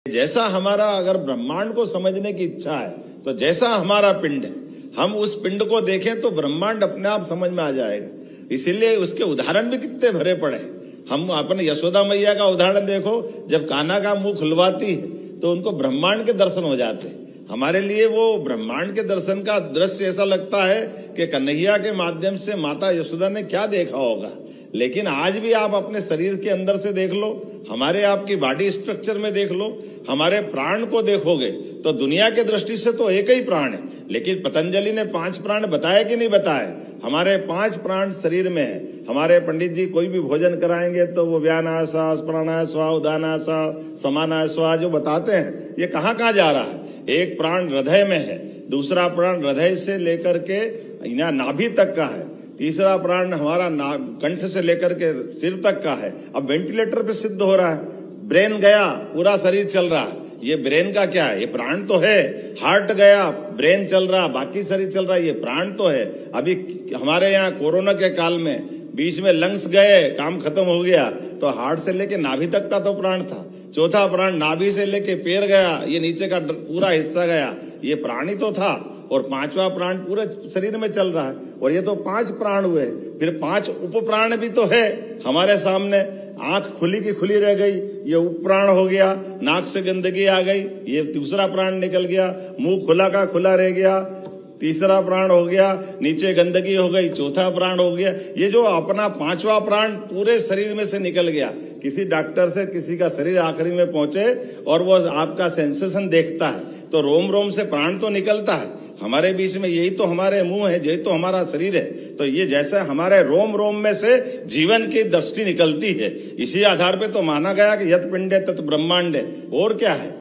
जैसा हमारा अगर ब्रह्मांड को समझने की इच्छा है तो जैसा हमारा पिंड है, हम उस पिंड को देखें तो ब्रह्मांड अपने आप समझ में आ जाएगा। इसीलिए उसके उदाहरण भी कितने भरे पड़े। हम अपने यशोदा मैया का उदाहरण देखो, जब कान्हा का मुंह खुलवाती है तो उनको ब्रह्मांड के दर्शन हो जाते हैं। हमारे लिए वो ब्रह्मांड के दर्शन का दृश्य ऐसा लगता है कि कन्हैया के माध्यम से माता यशोदा ने क्या देखा होगा। लेकिन आज भी आप अपने शरीर के अंदर से देख लो, हमारे आपकी बॉडी स्ट्रक्चर में देख लो, हमारे प्राण को देखोगे तो दुनिया के दृष्टि से तो एक ही प्राण है, लेकिन पतंजलि ने 5 प्राण बताए कि नहीं बताए? हमारे 5 प्राण शरीर में है। हमारे पंडित जी कोई भी भोजन कराएंगे तो वो व्याना स्वा, प्राणा स्वा, उदाना स्वा, समाना स्वा जो बताते हैं, ये कहाँ कहाँ जा रहा है। एक प्राण हृदय में है, दूसरा प्राण हृदय से लेकर के यहाँ नाभि तक का है, तीसरा प्राण हमारा कंठ से लेकर के सिर तक का है। अब वेंटिलेटर पे सिद्ध हो रहा है, ब्रेन गया पूरा शरीर चल रहा है। ये ब्रेन का क्या है? ये प्राण तो है। हार्ट गया ब्रेन चल रहा, बाकी शरीर चल रहा है, ये प्राण तो है। अभी हमारे यहाँ कोरोना के काल में बीच में लंग्स गए, काम खत्म हो गया, तो हार्ट से लेके नाभि तक का तो प्राण था। चौथा प्राण नाभि से लेके पैर गया, ये नीचे का पूरा हिस्सा गया, ये प्राण ही तो था। और 5वां प्राण पूरे शरीर में चल रहा है। और ये तो 5 प्राण हुए, फिर 5 उप प्राण भी तो है हमारे सामने। आंख खुली की खुली रह गई, ये उप प्राण हो गया। नाक से गंदगी आ गई, ये दूसरा प्राण निकल गया। मुंह खुला का खुला रह गया, तीसरा प्राण हो गया। नीचे गंदगी हो गई, चौथा प्राण हो गया। ये जो अपना 5वां प्राण पूरे शरीर में से निकल गया। किसी डॉक्टर से किसी का शरीर आखिरी में पहुंचे और वो आपका सेंसेशन देखता है तो रोम रोम से प्राण तो निकलता है। हमारे बीच में यही तो हमारे मुंह है, यही तो हमारा शरीर है। तो ये जैसे हमारे रोम रोम में से जीवन की दृष्टि निकलती है, इसी आधार पे तो माना गया कि यत पिंडे तत् ब्रह्मांडे। और क्या है?